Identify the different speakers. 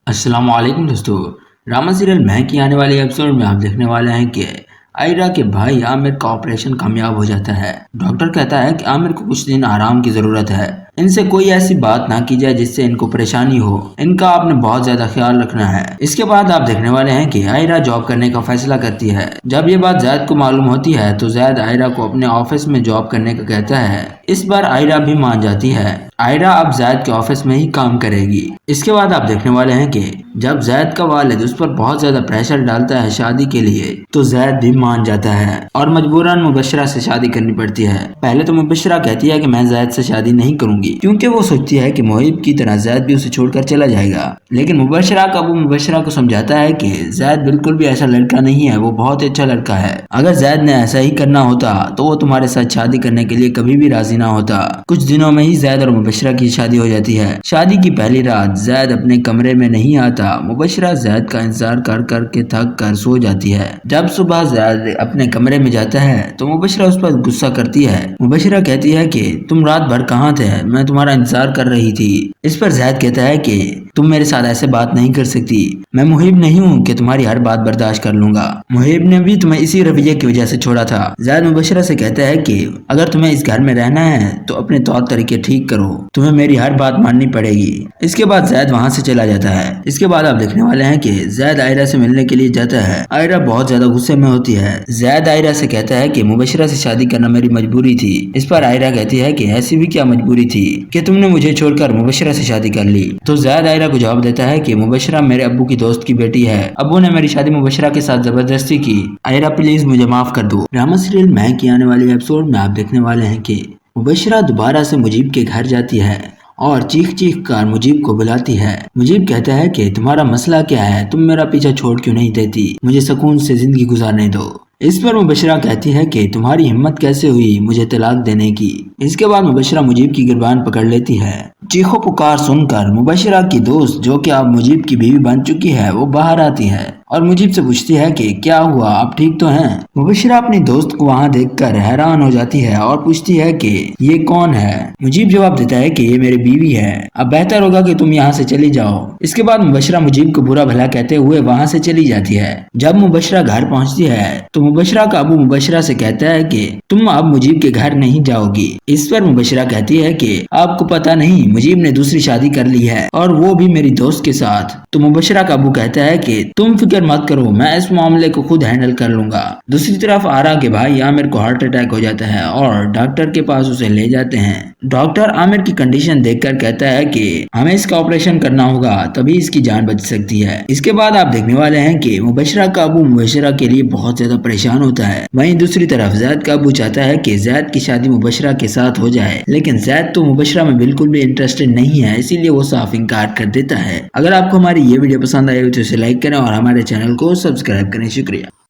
Speaker 1: السلام علیکم دوستو، ڈرامہ سیریل میں کی آنے والے ایپیسوڈ میں آپ دیکھنے والے ہیں کہ آئرہ کے بھائی عامر کا آپریشن کامیاب ہو جاتا ہے۔ ڈاکٹر کہتا ہے کہ عامر کو کچھ دن آرام کی ضرورت ہے، ان سے کوئی ایسی بات نہ کی جائے جس سے ان کو پریشانی ہو، ان کا آپ نے بہت زیادہ خیال رکھنا ہے۔ اس کے بعد آپ دیکھنے والے ہیں کہ آئرہ جاب کرنے کا فیصلہ کرتی ہے۔ جب یہ بات زید کو معلوم ہوتی ہے تو زید آئرہ کو اپنے آفس میں جاب کرنے کا کہتا ہے۔ اس بار آئرہ بھی مان جاتی ہے۔ آئرہ اب زید کے آفس میں ہی کام کرے گی۔ اس کے بعد آپ دیکھنے والے ہیں کہ جب زید کا والد اس پر بہت زیادہ پریشر ڈالتا ہے شادی کے لیے تو زید بھی مان جاتا ہے اور مجبوراً مبشرہ سے شادی کرنی پڑتی ہے۔ پہلے تو مبشرہ کہتی ہے کہ میں زید سے شادی نہیں کروں گی کیونکہ وہ سوچتی ہے کہ محب کی طرح زید بھی اسے چھوڑ کر چلا جائے گا، لیکن مبشرہ کا ابو مبشرہ کو سمجھاتا ہے کہ زید بالکل بھی ایسا لڑکا نہیں ہے، وہ بہت اچھا لڑکا ہے۔ اگر زید نے ایسا ہی کرنا ہوتا تو وہ تمہارے ساتھ شادی کرنے کے لیے کبھی بھی راضی نہ ہوتا۔ کچھ دنوں میں ہی زید اور مبشرہ کی شادی ہو جاتی ہے۔ شادی کی پہلی رات زید اپنے کمرے میں نہیں آتا۔ مبشرہ زید کا انتظار کر کر کے تھک کر سو جاتی ہے۔ جب صبح زید اپنے کمرے میں جاتا ہے تو مبشرہ اس پر غصہ کرتی ہے۔ مبشرہ کہتی ہے کہ تم رات بھر کہاں تھے، میں تمہارا انتظار کر رہی تھی۔ اس پر زید کہتا ہے کہ تم میرے ساتھ ایسے بات نہیں کر سکتی، میں محب نہیں ہوں کہ تمہاری ہر بات برداشت کر لوں گا۔ محب نے بھی تمہیں اسی رویے کی وجہ سے چھوڑا تھا۔ زید مبشرہ سے کہتا ہے کہ اگر تمہیں اس گھر میں رہنا ہے تو اپنے طور طریقے ٹھیک کرو، تمہیں میری ہر بات ماننی پڑے گی۔ اس کے بعد زید وہاں سے چلا جاتا ہے۔ اس کے بعد آپ دیکھنے والے ہیں کہ زید آئرہ سے ملنے کے لیے جاتا ہے۔ آئرہ بہت زیادہ غصے میں ہوتی ہے۔ زید آئرہ سے کہتا ہے کہ مبشرہ سے شادی کرنا میری مجبوری تھی۔ اس پر آئرہ کہتی ہے کہ ایسی بھی کیا مجبوری تھی کہ تم نے مجھے چھوڑ کر مبشرہ سے شادی کر لی۔ تو زید آئرہ کو جواب دیتا ہے کہ مبشرہ میرے ابو کی دوست کی بیٹی ہے، ابو نے میری شادی مبشرہ کے ساتھ زبردستی کی، آئرہ پلیز مجھے معاف کر دو۔ ڈرامہ سیریل میں کی آنے والی ایپیسوڈ میں آپ دیکھنے والے ہیں کہ مبشرہ دوبارہ سے مجیب کے گھر جاتی ہے اور چیخ چیخ کر مجیب کو بلاتی ہے۔ مجیب کہتا ہے کہ تمہارا مسئلہ کیا ہے، تم میرا پیچھا چھوڑ کیوں نہیں دیتی، مجھے سکون سے زندگی گزارنے دو۔ اس پر مبشرہ کہتی ہے کہ تمہاری ہمت کیسے ہوئی مجھے طلاق دینے کی۔ اس کے بعد مبشرہ مجیب کی گریبان پکڑ لیتی ہے۔ چیخو پکار سن کر مبشرہ کی دوست جو کہ اب مجیب کی بیوی بن چکی ہے وہ باہر آتی ہے اور مجیب سے پوچھتی ہے کہ کیا ہوا، آپ ٹھیک تو ہیں؟ مبشرہ اپنی دوست کو وہاں دیکھ کر حیران ہو جاتی ہے اور پوچھتی ہے کہ یہ کون ہے؟ مجیب جواب دیتا ہے کہ یہ میری بیوی ہے، اب بہتر ہوگا کہ تم یہاں سے چلی جاؤ۔ اس کے بعد مبشرہ مجیب کو برا بھلا کہتے ہوئے وہاں سے چلی جاتی ہے۔ جب مبشرہ گھر پہنچتی ہے تو مبشرہ کا ابو مبشرہ سے کہتا ہے کہ تم اب مجیب کے گھر نہیں جاؤ گی۔ اس پر مبشرہ کہتی ہے کہ آپ کو پتا نہیں مجیب نے دوسری شادی کر لی ہے اور وہ بھی میری دوست کے ساتھ۔ تو مبشرہ کا ابو کہتا ہے کہ تم فکر مت کرو، میں اس معاملے کو خود ہینڈل کر لوں گا۔ دوسری طرف آرا کے بھائی عامر کو ہارٹ اٹیک ہو جاتا ہے اور ڈاکٹر کے پاس اسے لے جاتے ہیں۔ ڈاکٹر عامر کی کنڈیشن دیکھ کر کہتا ہے کہ ہمیں اس کا آپریشن کرنا ہوگا تبھی اس کی جان بچ سکتی ہے۔ اس کے بعد آپ دیکھنے والے ہیں کہ مبشرہ کا ابو مبشرہ کے لیے بہت زیادہ پریشان ہوتا ہے۔ وہیں دوسری طرف زید کا ابو چاہتا ہے کہ زید کی شادی مبشرہ کے ساتھ ہو جائے، لیکن زید تو مبشرہ میں بالکل بھی انٹرسٹڈ نہیں ہے، اسی لیے وہ صاف انکار کر دیتا ہے۔ اگر آپ کو ہماری یہ ویڈیو پسند آئی ہو تو اسے لائک کریں اور ہمارے چینل کو سبسکرائب کریں۔ شکریہ۔